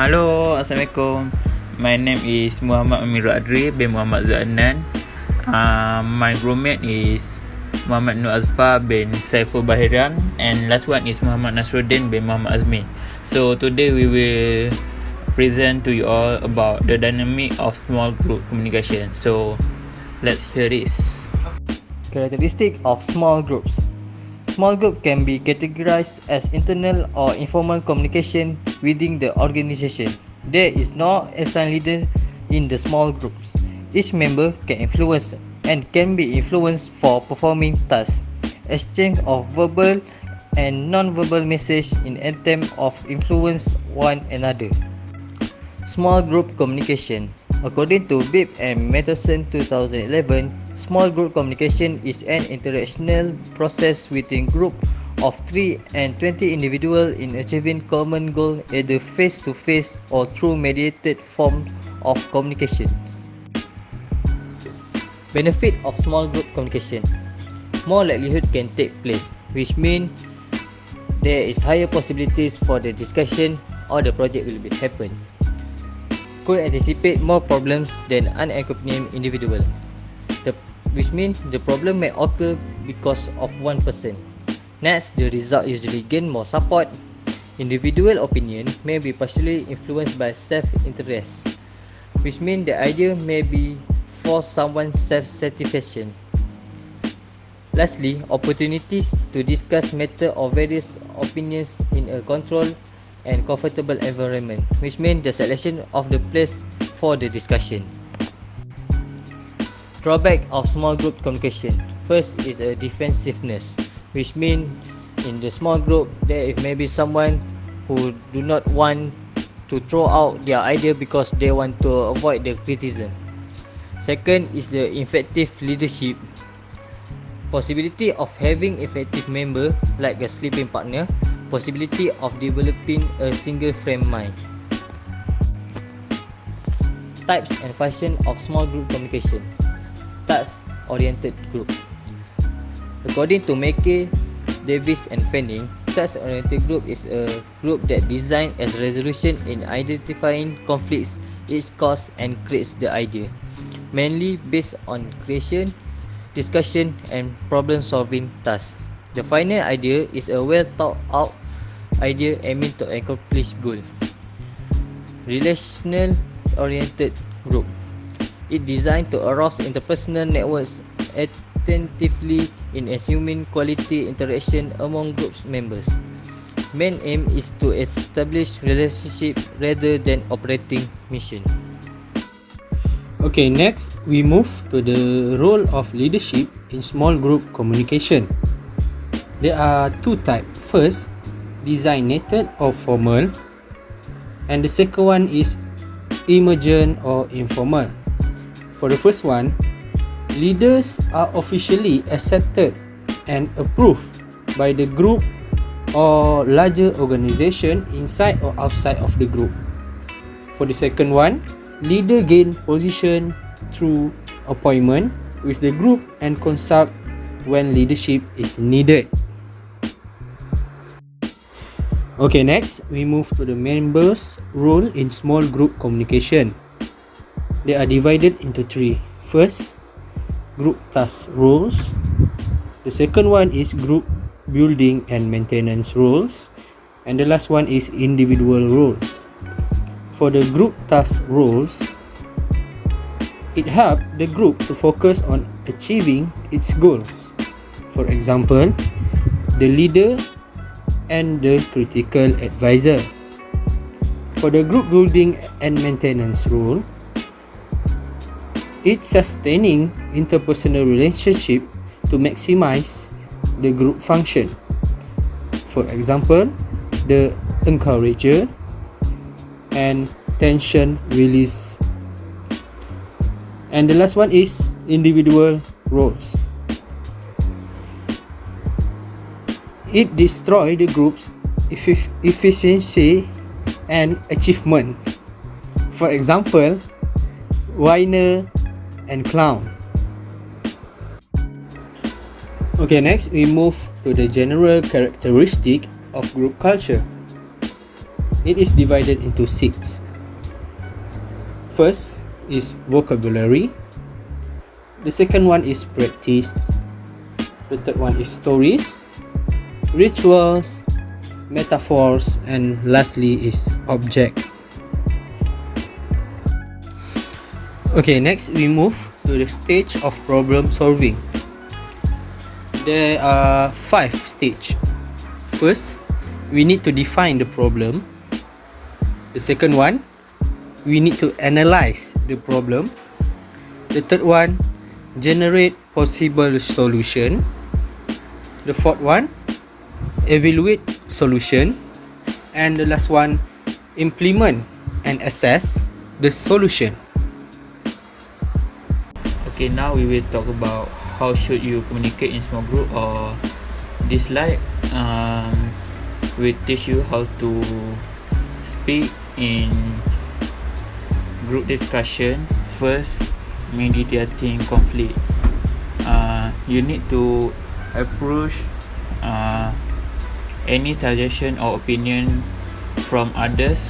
Hello, Assalamualaikum. My name is Muhammad Amirul Adri bin Muhammad Zuanan. My roommate is Muhammad Nur Azfar bin Saiful Bahiran, and last one is Muhammad Nasruddin bin Muhammad Azmi. So today we will present to you all about the dynamic of small group communication. So let's hear this. Characteristic of small groups. Small group can be categorized as internal or informal communication within the organization. There is no assigned leader in the small groups. Each member can influence and can be influenced for performing tasks. Exchange of verbal and non-verbal message in attempt of influence one another. Small group communication. According to Bibb and Matthewson 2011, small group communication is an interactional process within group of 3 and 20 individuals in achieving common goal either face-to-face or through mediated forms of communications. Benefit of small group communication. More likelihood can take place, which means there is higher possibilities for the discussion or the project will happen. Could anticipate more problems than unaccompanied individual, which means the problem may occur because of one person. Next, the result usually gain more support. Individual opinion may be partially influenced by self-interest, which means the idea may be for someone's self-satisfaction. Lastly, opportunities to discuss matter or various opinions in a controlled and comfortable environment, which means the selection of the place for the discussion. Drawback of small group communication. First is a defensiveness, which means in the small group there may be someone who do not want to throw out their idea because they want to avoid the criticism. Second is the effective leadership. Possibility of having effective member like a sleeping partner. Possibility of developing a single frame mind. Types and function of small group communication. Task-oriented group. According to Mackay, Davis and Fanning, task-oriented group is a group that designed as resolution in identifying conflicts, its cause, and creates the idea, mainly based on creation, discussion, and problem-solving tasks. The final idea is a well-thought-out idea aiming to accomplish goal. Relational-oriented group. It designed to arouse interpersonal networks attentively in assuming quality interaction among groups members. Main aim is to establish relationship rather than operating mission. Okay, next we move to the role of leadership in small group communication. There are two types. First, designated or formal, and the second one is emergent or informal. For the first one, leaders are officially accepted and approved by the group or larger organization inside or outside of the group. For the second one, leader gain position through appointment with the group and consult when leadership is needed. Okay, next we move to the members' role in small group communication. They are divided into three. First, group task roles. The second one is group building and maintenance roles. And the last one is individual roles. For the group task roles, it helps the group to focus on achieving its goals. For example, the leader and the critical advisor. For the group building and maintenance role, it's sustaining interpersonal relationship to maximize the group function. For example, the encourager and tension release. And the last one is individual roles. It destroys the group's efficiency and achievement. For example, whiner and clown. Okay, next we move to the general characteristic of group culture. It is divided into 6. First is vocabulary. The second one is practice. The third one is stories, rituals, metaphors, and lastly is object. Okay, next we move to the stage of problem solving. There are 5 stages. First, we need to define the problem. The second one, we need to analyze the problem. The third one, generate possible solution. The fourth one, evaluate solution. And the last one, implement and assess the solution. Okay, now we will talk about how should you communicate in small group or this slide will teach you how to speak in group discussion. First, mediating conflict. You need to approach any suggestion or opinion from others,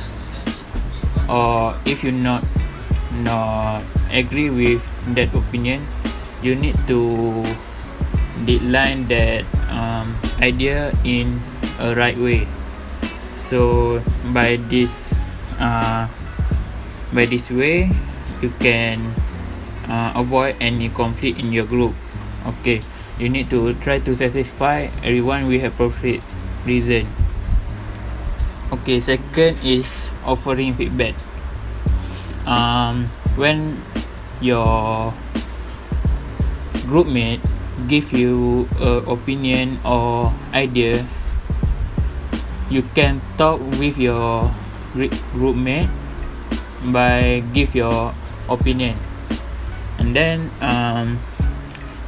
or if you not agree with that opinion, you need to decline that idea in a right way. So by this way you can avoid any conflict in your group. Okay, you need to try to satisfy everyone with appropriate reason. Okay, second is offering feedback. When your groupmate give you an opinion or idea, you can talk with your groupmate by give your opinion, and then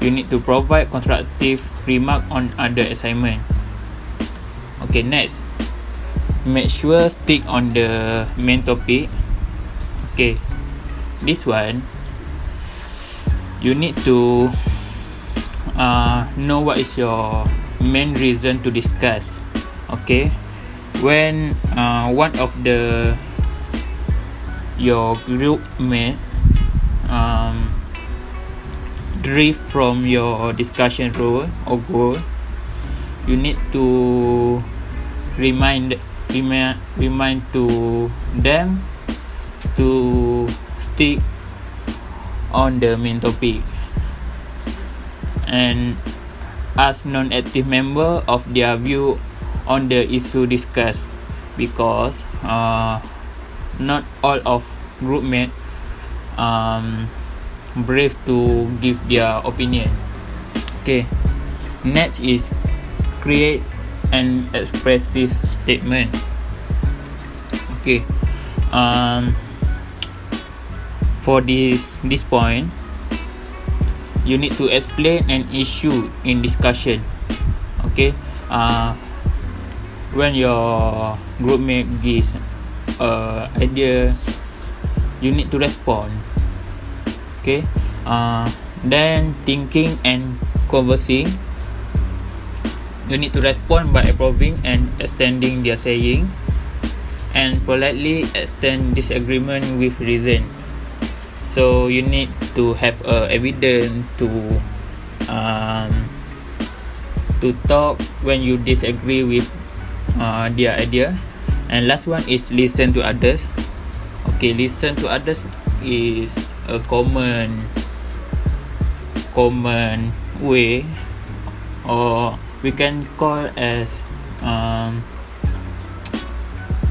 you need to provide constructive remark on other assignment. Okay, next, make sure stick on the main topic. Okay, this one you need to know what is your main reason to discuss. Okay, when one of your group mate drift from your discussion role or goal, you need to remind to them to stick on the main topic and ask non-active member of their view on the issue discussed, because not all of groupmates brave to give their opinion. Okay, next is create an expressive statement. Okay, for this point, you need to explain an issue in discussion. Okay, when your groupmate gives idea, you need to respond. Okay, then thinking and conversing, you need to respond by approving and extending their saying, and politely extend disagreement with reason. So you need to have evidence to talk when you disagree with their idea. And last one is listen to others. Okay, listen to others is a common way, or we can call as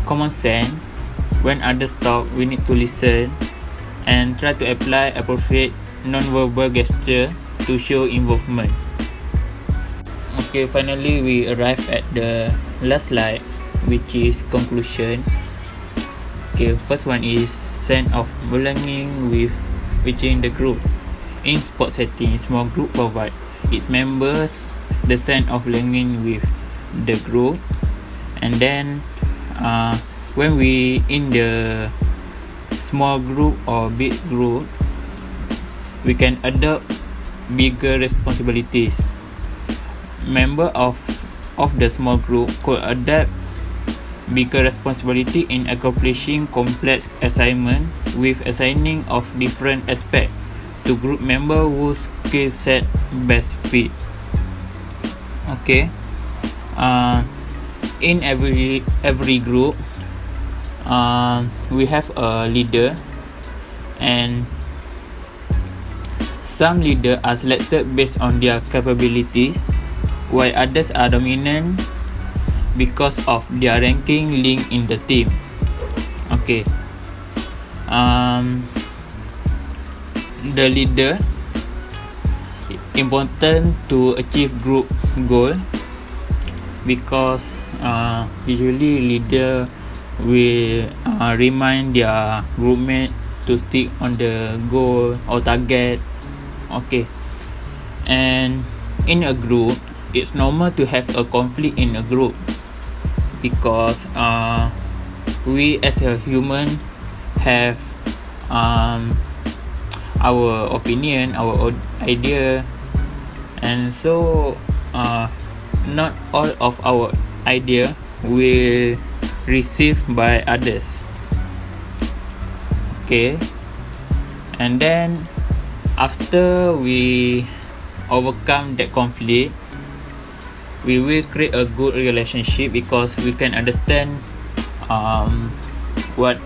common sense. When others talk, we need to listen and try to apply appropriate non-verbal gesture to show involvement. Okay, finally we arrive at the last slide, which is conclusion. Okay, first one is sense of belonging within the group. In sport setting, small group provide its members the sense of belonging with the group. And then when we in the small group or big group, we can adopt bigger responsibilities. Member of the small group could adapt bigger responsibility in accomplishing complex assignment with assigning of different aspects to group member whose skill set best fit. Okay. In every group, we have a leader, and some leaders are selected based on their capabilities, while others are dominant because of their ranking link in the team. Okay. The leader important to achieve group goal, because usually leader will remind their groupmate to stick on the goal or target. Okay. And in a group, it's normal to have a conflict in a group, because we as a human have our opinion, our idea, and so not all of our idea will received by others. Okay. And then after we overcome that conflict, we will create a good relationship, because we can understand what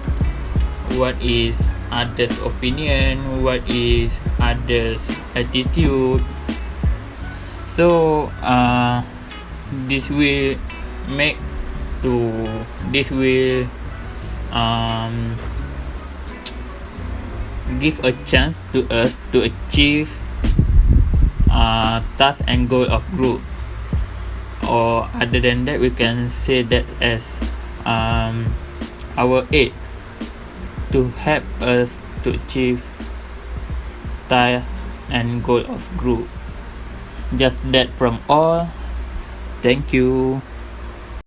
is others' opinion, what is others' attitude. So this will give a chance to us to achieve task and goal of group. Or other than that, we can say that as our aid to help us to achieve tasks and goal of group. Just that from all. Thank you.